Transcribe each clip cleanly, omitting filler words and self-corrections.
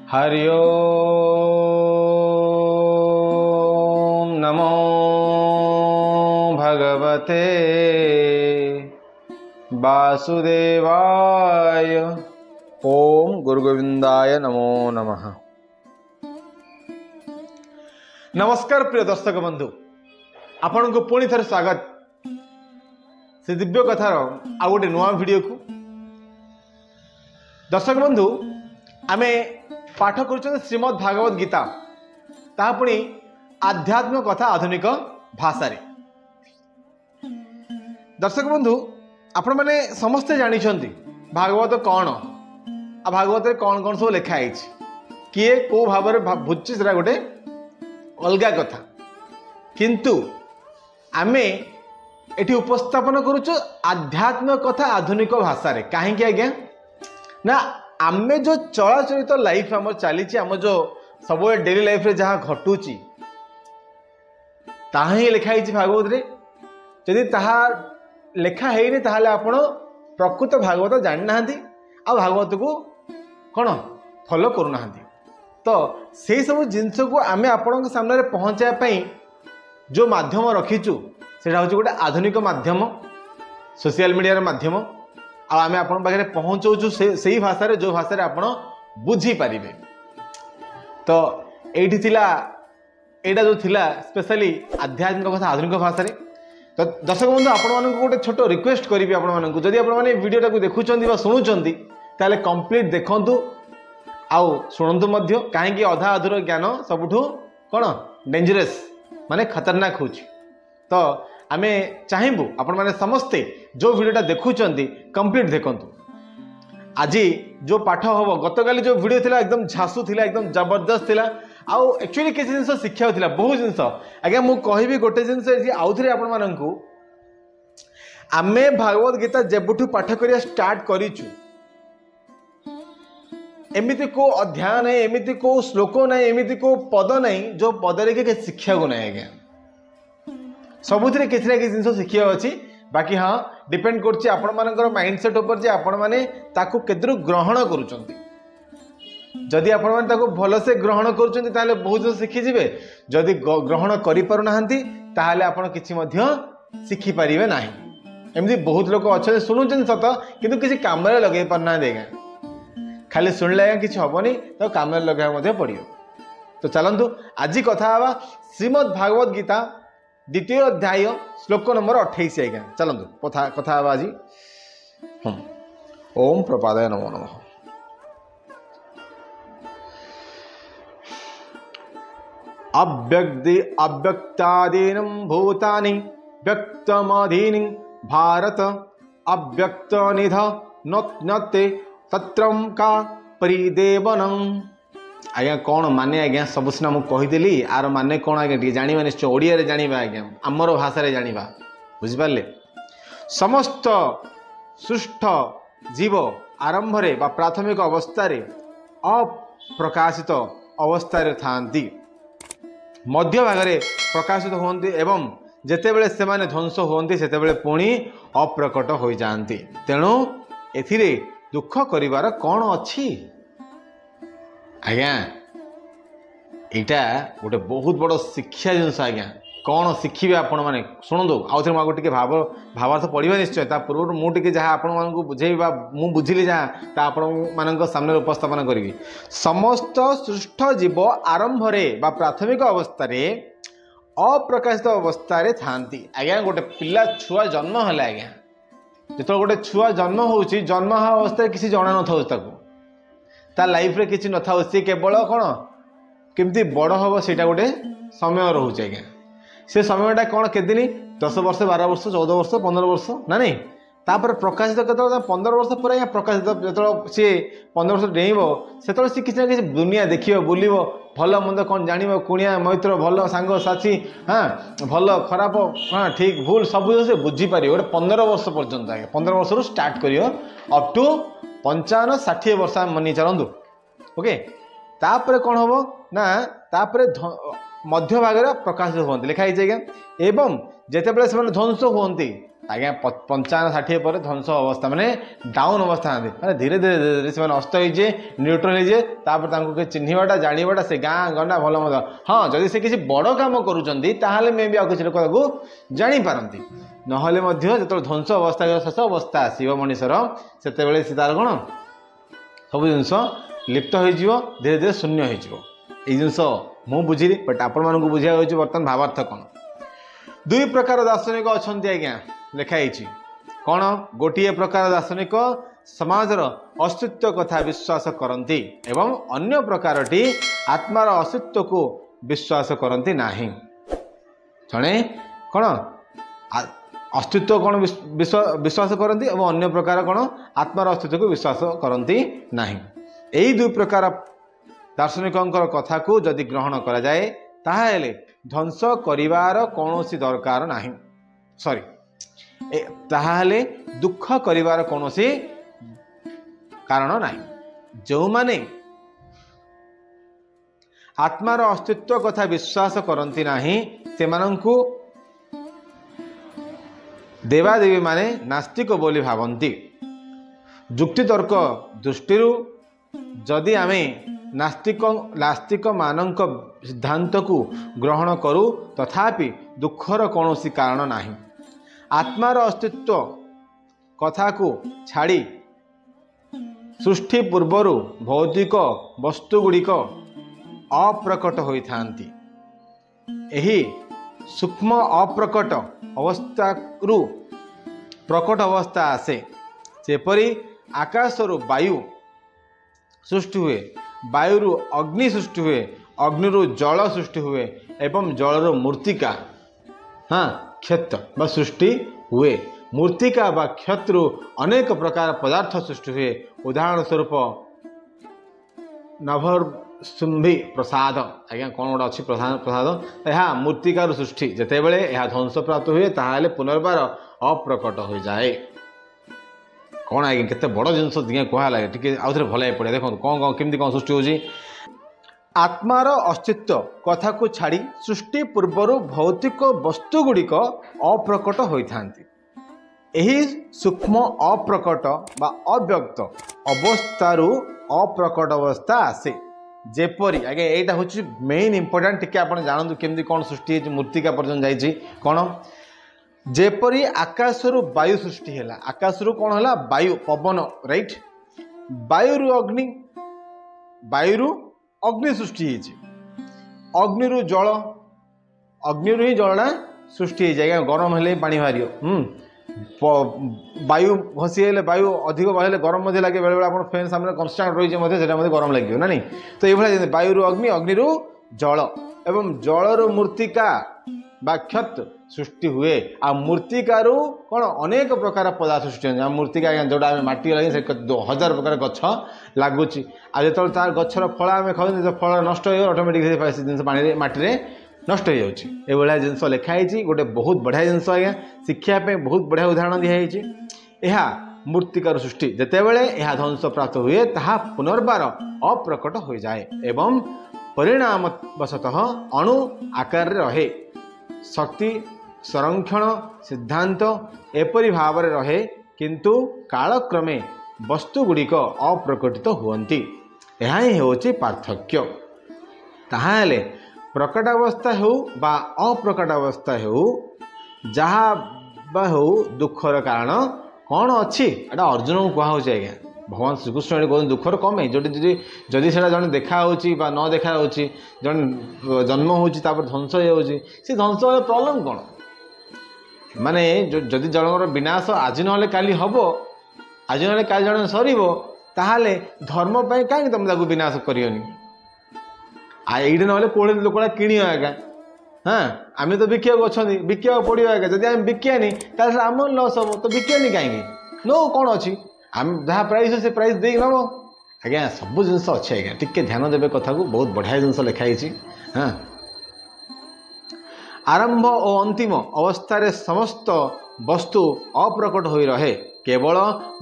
हरि ओम नमो भगवते वासुदेवाय। ओम गुरु गोविंदाय नमो नमः। नमस्कार प्रिय दर्शक बंधु, आपण को पुणी थर स्वागत से दिव्य कथार आ गोटे नुआ वीडियो को। दर्शक बंधु, आमे पाठ कर श्रीमद् भागवत गीता, ता पुणी आध्यात्म कथा आधुनिक भाषा रे। दर्शक बंधु, आपण माने समस्ते जानी भागवत कौन आ भागवत रे कौन कौन सब लिखाई, किए को भाव में बुझी से गोटे अलग कथा, किंतु आमे एठी उपस्थापन करुचु आध्यात्म कथा आधुनिक भाषा रे। कहीं आज्ञा ना आमे जो चलाचलित लाइफ आम चली आम जो सब डेली लाइफ रे जहाँ घटुची ताहा ही लिखाई भागवत रे। जदि ताहा लेखा है ताहले आपण प्रकृत भागवत जानी ना आ भागवत को कौन फॉलो करू ना। तो से सब जिनस को आमे आपण सामने पहुँचापी जो माध्यम रखीचु से गोटे आधुनिक माध्यम, सोशल मीडिया माध्यम। आमे आपण पाखे पहुँचाऊँ से भाषा रे जो भाषा आपण बुझी पारे। तो एठी थिला एटा जो थिला स्पेशली आध्यात्मिक कथा आधुनिक भाषा रे। तो दर्शक बंधु, आपण मानक गोटे छोट रिक्वेस्ट करी आपण मानक, जदि आपण माने वीडियोटा को देखुचंती बा सुनुचंती ताले कंप्लीट देखंतु आउ शुणंतु मध्य, काहेकि अधा अधूर ज्ञान सबुठु कौन डेंजरस माने खतरनाक होची। तो आमे चाहिबू आपण माने समस्ते जो वीडियोटा देखुचंती कंप्लीट देखंतु। आज जो पाठ हम गतकाली जो वीडियो थिला एकदम झासु थिला, एकदम जबरदस्त थिला। आउ एक्चुअली किसी जिनस शिक्षा थिला, बहुत जिनस। आज्ञा मु कहबी गोटे जिनस आउ थरे आपण माननकु, आमे भागवत गीता जेबुठु पाठ करिया स्टार्ट करिचु, एमिति को अध्याय नहीं, एमिति को श्लोक नहीं, एमिति को पद नहीं जो पदरे के शिक्षा को नहीं। आज्ञा सबुथिरे किसी ना किसी जिनस शिक्षा अच्छी। बाकी हाँ, डिपेंड करछि आपण मानकर माइंडसेट ऊपर जे आपण माने ताकू केदरु ग्रहण करूचंती। जदि आपण माने ताकू भल से ग्रहण करूचंती ताले बहुत जिनस शिखि जिवे। जदि ग्रहण करि पारु नाहंती ताले आपण किछि मध्य शिखि परिबे नाही। एमिति बहुत लोक अच्छे सुनुचंती सत, किंतु किछि काम रे लगे पारना देगा। खाली शुणिले किछि हबनी, तो काम रे लगे मध्य पड़ियो। तो चलंतु आज कथा हवा श्रीमद् भागवत गीता द्वितीय अध्याय श्लोक नंबर 28। आज्ञा चलंतु कथा हवा आज। ओम प्रपादाय नमो नमः। अव्यक्तादीनं भूतानि व्यक्तमधीनि भारत अव्यक्तनिध नते तत्रं का परिदेवनं। आज्ञा कौन माने आज्ञा सब सीना मुझे कहीदेली, आर माने कौन आज्ञा टी जाना निश्चय ओडिया रे जानिबा। आज्ञा आमर भाषा रे जानिबा, बुझिपारले। समस्त सृष्ट जीव आरंभ रे बा प्राथमिक अवस्था रे अप्रकाशित अवस्था रे थांती, मध्य भाग रे प्रकाशित होंती, एवं जेतेबेले सेमाने ध्वंस होंती सेतेबेले पुणी अप्रकट हो जाती। तेणु एथिरे दुख करिवार कौन अच्छी? आज्ञा एटा गोटे बहुत बड़ शिक्षा जिनस। आज्ञा कौन शिखिबे आपण माने शुणु। आउ थे मुझे टे भावार्थ पढ़ा निश्चय। ता पूर्व मुझे जहाँ आपण मानक बुझेबा मु बुझिली जहाँ ता आपण मानक सामने उपस्थापन करी। समस्त सृष्ट जीव आरंभ रे बा प्राथमिक अवस्था रे अप्रकाशित अवस्था रे थांती। आज्ञा गोटे पिला छुआ जन्म है, आज्ञा जो गोटे छुआ जन्म होउची, जन्म अवस्था किसी जना न था ताकू, ता लाइफ रे किसी न था, सी केवल कौन केमती बड़ हम से गोटे समय रोचे। आज्ञा से समयटा कौन केदिन 10 वर्ष 12 वर्ष 14 वर्ष 15 वर्ष ना नहीं, तापर प्रकाशित के 15 वर्ष पर आज्ञा प्रकाशित जो सी 15 वर्ष डेइब से किसी ना किसी दुनिया देखियो, बुलिबो, भल मंद कौन जानिबो, कुणिया मैत्र भल सांग साथी, हाँ भल खराब, हाँ ठीक भूल सब से बुझीपार गोटे 15 वर्ष पर्यंत। आज्ञा 15 वर्ष रू स्टार्ट करियो अप टू 55-60 वर्ष मनी चलतु। ओके, तापर कौन हम ना तापर मध्य भाग प्रकाशित होती लिखाई। आज्ञा एवं जितेबाला से ध्वंस होती आज्ञा 55-60 पर ध्वंस अवस्था माने डाउन अवस्था माने धीरे धीरे धीरे से नष्ट होइजे न्यूट्रल होइजे तापर तांको के चिन्हिबाटा जानिबाटा से गाँ गंडा भल मद हाँ जदि से किसी बड़ काम करूचंदी ताहाले मे भी आ किसी लोक ताको जानि पारंती नहले मध्य जतो ध्वंस अवस्था शेष अवस्था आसीबो मनुष्यर सेते बेले से तार कोन सब जिनस लिप्त होइजिवो धीरे धीरे शून्य होइजिवो ए जिनस मु बुझिली बट आपण मानकु बुझिया होइछि वर्तमान भावार्थ कोन दुई प्रकार दार्शनिक अछंती आज्ञा लिखाई कौन गोटे प्रकार दार्शनिक समाजर अस्तित्व कथा विश्वास करती एवं अन्य प्रकारटी आत्मार अस्तित्व को विश्वास करती नाही जड़े कौन अस्तित्व कौन विश्वास करती एवं अन्य प्रकार कौन आत्मार अस्तित्व को विश्वास करती नाही यही दुई प्रकार दार्शनिकंकर कथा को जदि ग्रहण करा जाए ताहाले ध्वंस करिवार कौनसी दरकार नाही सॉरी ताहाले दुख करिवार कौनसी कारण नाही जो माने आत्मार अस्तित्व कथा विश्वास करती नाही सेमानंकु देवादेवी माने नास्तिक बोली भावंती जुक्तितर्क दृष्टि जदि आमे नास्तिक मानक सिद्धांत को ग्रहण करू तथापि दुखर कौनसी कारण नाही आत्मार अस्तित्व कथा को छाड़ी सृष्टि पूर्वर भौतिक वस्तुगुड़िक अप्रकट होइथांती एही सूक्ष्म अप्रकट अवस्था प्रकट अवस्था आसे जेपरी आकाशरु वायु सृष्टि हुए वायुरु अग्नि सृष्टि हुए अग्निरु जल सृष्टि हुए एवं जलर मूर्तिका हाँ क्षत बा सृष्टि हुए मूर्तिका बा क्षत्रु अनेक प्रकार पदार्थ सृष्टि हुए उदाहरण स्वरूप नभरशुंभी प्रसाद आज्ञा कौन गोटे अच्छी प्रसाद यह मूर्तिकार सृष्टि जिते बड़े यह ध्वंस प्राप्त हुए ताहले पुनर्बार अप्रकट हो जाए कौन आज्ञा केते बड़ जिनस कहला टे आउ थे भल पड़े देखो कौन कौन केमती कौन सृष्टि होची आत्मार अस्तित्व कथा को छाड़ी सृष्टि पूर्वर भौतिक वस्तुगुड़िक अप्रकट होइथांती एही सूक्ष्म अप्रकट बा अव्यक्त अवस्थारु अप्रकट अवस्था आसे जेपरी आगे एटा होची मेन इंपोर्टेंट टिके आपण जानंतु केमती कौन सृष्टि है मूर्तिका पर्यंत जाइछि कौन जेपरी आकाशरु वायु सृष्टि हैला आकाशरु कौन हैला वायु पवन राइट वायुरु अग्नि सृष्टि होइछि अग्निरु जल अग्निरु ही जलना सृष्टि हो जाए गरम हेले पानी बाहर वायु घसी हेले वायु अधिक बहले गरम मध्य लगे बेले बेले फैन सामने कन्स्टांट रही है गरम लगे ना नहीं तो ये वायुरु अग्नि अग्निरु जल एवं जलर मूर्तिका बा क्षत सृष्टि हुए आ मूर्तिकारु कौन अनेक प्रकार पदार्थ सृष्टि हो मूर्तिका जोटा आम माटी लगे से 1000 प्रकार गछ लगुच आ जो तार गछर फल आम खाऊ फल नष्ट हो ऑटोमेटिक जिन पानी माटी नष्ट हो जाए जिनस लिखाई गोटे बहुत बढ़िया जिनस आज्ञा शिक्षापी बहुत बढ़िया उदाहरण दिखाई यह मूर्तिकार सृष्टि जितेबले यह ध्वंस प्राप्त हुए ताहा पुनर्बार अप्रकट हो जाए एवं परिणामवशतः अणु आकार रहे शक्ति संरक्षण सिद्धांत एपरी भाव में रहे किंतु कालक्रमे वस्तुगुड़िक अप्रकटित हुअन्ति यह ही होची पार्थक्य ताहाले प्रकट अवस्था हो बा अप्रकट अवस्था हो जहा बा हो दुखर कारण कौन अच्छी एटा अर्जुन को कहा आज्ञा भगवान श्रीकृष्ण कहते दुखर कम है जदि से जन देखा न देखा जन जन्म होपर ध्वंस हो ध्वंस प्रॉब्लम कौन माने जदि जनकर विनाश आज ना काली हम आज ना काली जन सर ताहले धर्म पर कहीं तुम ताको विनाश करनी ये ना कौन लोकटा किण आज्ञा हाँ आम तो बिका अच्छा बिका पड़ो आज्ञा जब आम बिकानी आम लस हम तो बिकानी कहीं नो कौन अच्छी आम जहाँ प्राइस से प्राइस दे नब आज्ञा सब जिन अच्छे आज्ञा टिके ध्यान देवे कथा को बहुत बढ़िया जिन लिखाई हाँ आरंभ और अंतिम अवस्था समस्त वस्तु अप्रकट हो रहे केवल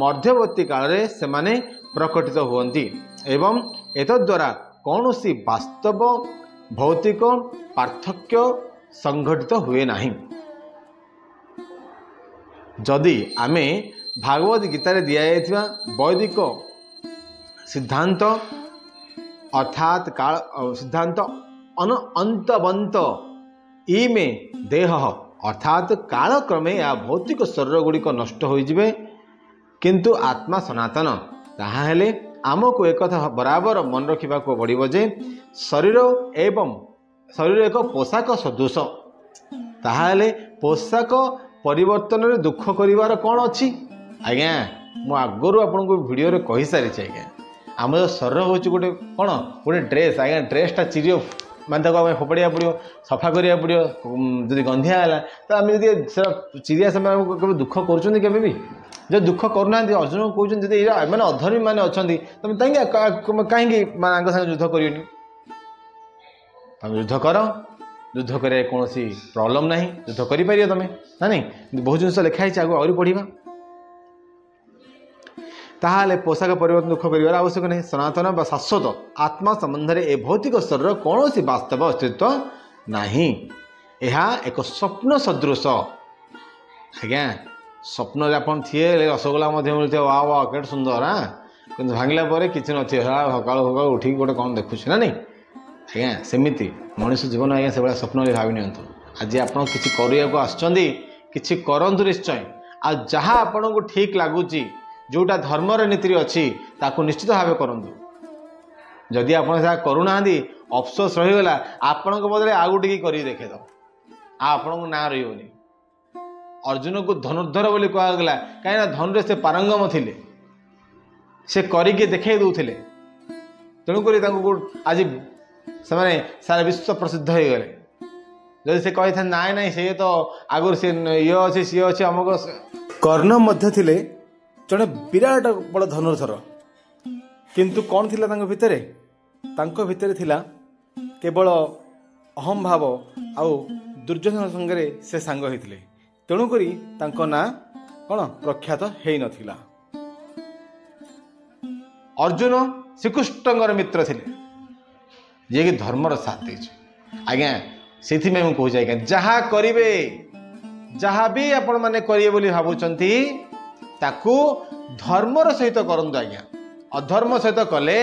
मध्यवर्ती काल से माने प्रकटित हुअन्ति एवं एतद्वारा कौन सी वास्तव भौतिक पार्थक्य संघटित हुए नहीं जदि आमे भागवत गीता रे दिया जायथिबा वैदिक सिद्धांत अर्थात काल सिद्धांत अंतवंत इमे देह अर्थात कालक्रमे या भौतिक शरीर गुड़िक नष्ट हो जिवे किंतु आत्मा सनातन। ताहाले आमको एक कथा बराबर मन रखा पड़ो जे शरीर एवं शरीर एक पोशाक सदृश। ताहाले पोशाक परिवर्तन रे दुख करिवार कौन अच्छी आज्ञा मु आगु आपन को वीडियो रे कहि सारी आज्ञा आम शरीर हूँ गोटे कौन गोटे ड्रेस आज्ञा ड्रेसटा चिरी मान आम फोपड़ा पड़ो सफा करा पड़ो जब गंधिया है तो आम जब चिरिया समय दुख कर जो दुख करना अर्जुन को कहते मैंने अधर्मी मैंने अच्छा तुम कहीं साथ युद्ध कर युद्ध कर युद्ध कर कौन प्रॉब्लम ना युद्ध कर तुम ना नहीं बहुत जिन लिखाई आगे आहरी पढ़ा ताहाले पोशाक परिवर्तन दुख कर आवश्यक नहीं। सनातन व शाश्वत आत्मा संबंध में ए भौतिक शरीर कौन सी वास्तव अस्तित्व नहीं। यह एक स्वप्न सदृश आज्ञा स्वप्न आपन थे रसगोला मिलते वाह वाह केट सुंदर हाँ कि भांगला किसी न सका सका उठिक गोटे कौन देखुच ना नहीं आज्ञा सेमती मनुष्य जीवन आज्ञा से स्वप्न भावी नि आज आप कि करंतु निश्चय आ जहाँ आपन को ठीक लगुच जोटा धर्मर नीति अच्छी ताकू निश्चित भाव करूँ जदि आप करूना अफसोस रहीगला आपण बदले आउ टे कर देखेद आपण को ना रही अर्जुन को धनुर्धर बोली कहगला कहीं धनुरे से पारंगम थिले से करके देखा दूसरे तेणुक आज से सारा विश्व प्रसिद्ध हो गले जदि से कही था नाई नाई से तो आगुरी से ये अच्छे सी अच्छे अमुक कर्ण मध्य थिले जड़े विराट बड़ धनुर्धर किंतु कौन थिला तांको भितरे थिला केवल अहम भाव आउ दुर्योधन संगे से सांग होते तेणुकरी तांको ना कौन प्रख्यात है नथिला। अर्जुन श्रीकृष्ण मित्र थिले जे कि धर्मर साथ दे आज्ञा से मुझे कहूँ आज्ञा जहाँ करेंगे जहाँ भी आपण मैंने करेंगे बोली भावुंट ताकू धर्मर सहित करंतु आज्ञा अधर्म सहित कले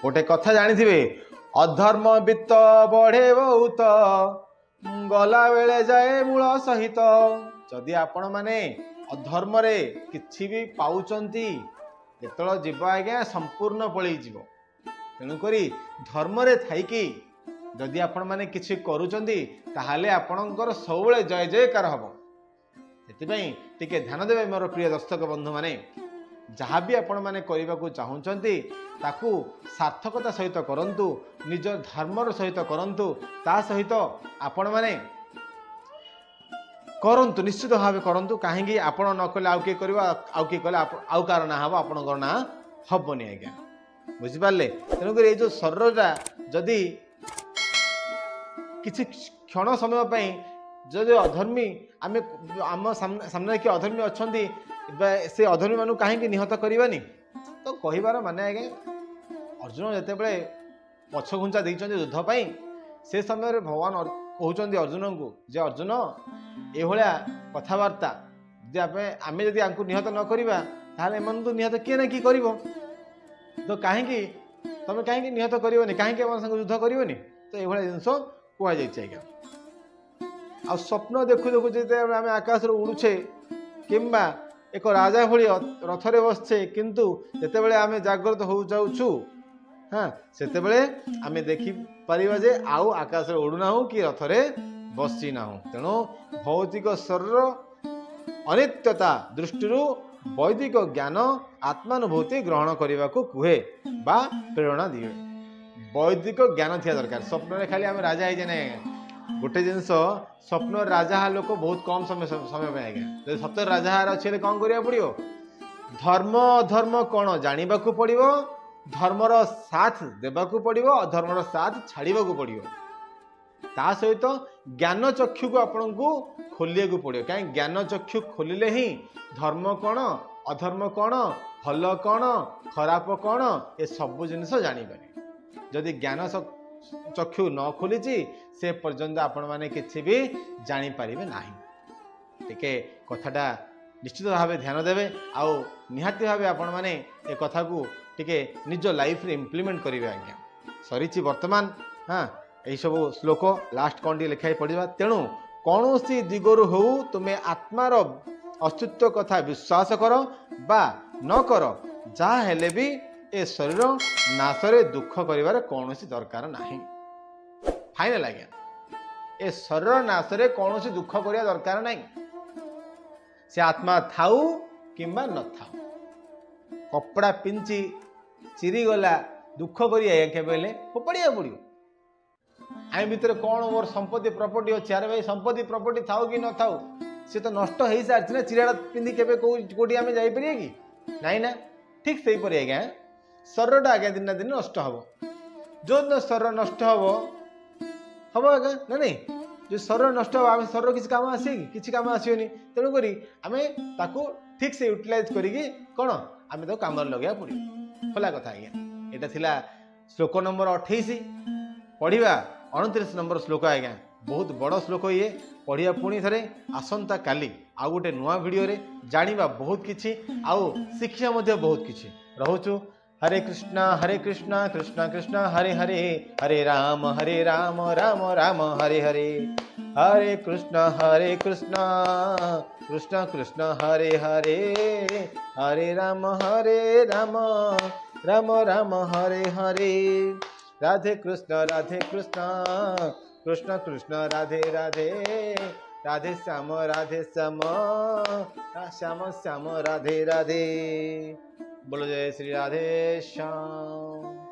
गोटे कथा जानी अधर्म वित्त बढ़े बहुत गला बेले जाए मूल सहित जदि आपण माने अधर्म रे किछि भी पाउचंती जेतळ जीव आज्ञा संपूर्ण पळै जीव तेणुकरी धर्म रे थाइकी जदि आपण माने किछि करूचंती ताहाले आपणकर सबुळे जय जयकार हबो। सेतिपई टिके ध्यान देवे मोर प्रिय दर्शक बंधु माने जहाँ भी आपण माने करने को चाहूँगी ताकू सार्थकता सहित करंतु निज धर्मर सहित करंतु ता सहित आपण माने करंतु निश्चित भाव करंतु कहीं आपण न कले आउ किए कर आउ किए कले आउ कार ना हम आपण ना हेनी आज्ञा बुझिपारे। तेणुक ये जो शरीरटा जदि किसी क्षण समय जदि अधर्मी आम आम सामने किए अधर्मी अच्छा से अधर्मी मानू कहीं निहत करवानी तो कहार माने आज्ञा अर्जुन जिते पछ घुंचा देते युद्धपाई से समय भगवान कहते अर्जुन को जे अर्जुन यह कथबार्ता आम जदि निहत न करवा ताल तो निहत किए ना किए कर तो कहीं तुम कहीं निहत करनी कहीं युद्ध करनी तो ये जिनस कहुई आज्ञा आ स्वप्न देखु देखु जो आम आकाश उड़ुचे किंबा एक राजा भली रथरे बसचे किंतु जिते आम जागृत हो जाऊँ हाँ से आम देखिपर जे आउ आकाश उड़ूना कि रथरे बसी ना तेणु भौतिक शरीर अनित्यता दृष्टि वैदिक ज्ञान आत्मानुभूति ग्रहण करने को कहे बा प्रेरणा दिए वैदिक ज्ञान थी दरकार स्वप्न खाली आम राजा है ना गोटे जिनस स्वप्न राजा लोक बहुत कम समय में आज्ञा जब सतर राजा अच्छे कौन करा पड़ो धर्म अधर्म कौन जानवा पड़ो धर्मर साथ देवाकू पड़ो अधर्मर साथ छाड़ा पड़ो ता सहित ज्ञान चक्षु को आपण को खोलिया पड़ो कहीं ज्ञान चक्षु खोलिले ही धर्म कौन अधर्म कौन भल कौन खराब कौन ये सब जिनस जानीपारे जदि ज्ञान चक्षु न खोली से पर्यंत आपण माने किसी भी जानी पारिबे नाही टिके कथाटा निश्चित भाव ध्यान देवे आउ निहाती भाव आपण मैंने ए कथा को टिके निज लाइफ रे इम्प्लीमेंट करेंगे आज्ञा सरी वर्तमान हाँ यही सब श्लोक लास्ट कौन टी लिखाई पड़ा तेणु कौन सी दिगरु हो तुम्हें आत्मार अस्तित्व कथा विश्वास कर बा न कर जहाँ हेले भी ए शरीर नाशरे दुख करिवार कौन दरकार नहीं फाइनल आज्ञा ए शरीर नाशरे कौन दुख करिया दरकार नहीं से आत्मा थाऊ किंबा न थाऊ कपड़ा पिंची चिरी गला दुख करिया केबेले फोपड़िया पड़ो आम भितर कौन मोर संपत्ति प्रॉपर्टी अच्छे अरे भाई संपत्ति प्रॉपर्टी थाऊ कि न थाऊ सी तो नष्ट हो सारी ना चिराड़ा पिंधि के कौटी आम जापर कि नाई ना ठीक से ही आज्ञा शरीरटा आज्ञा दिन दिन नष्ट हम जो दिन शरीर नष्ट हम आज्ञा ना नहीं जो शरीर नष्ट हम आम शरीर किसी काम आसे कि काम आसोनी तेणुक आम ताकू ठीक से यूटिलाइज करी कौन आम तो कम लगे पड़ो खोला कथा आज्ञा यहाँ थिला श्लोक नंबर 28 पढ़ा 29 नंबर श्लोक आज्ञा बहुत बड़ श्लोक ये पढ़िया पुणी थे आसंता काली आउ गोटे नुआ वीडियो रे जानिबा बहुत किछि आउ शिक्षा मध्य बहुत किछि रहूचु हरे कृष्णा कृष्ण कृष्ण हरे हरे हरे राम राम राम हरे हरे हरे कृष्ण कृष्ण कृष्ण हरे हरे हरे राम राम राम हरे हरे राधे कृष्ण कृष्ण कृष्ण राधे राधे राधे श्याम श्याम श्याम राधे राधे बोलो जय श्री राधे श्याम।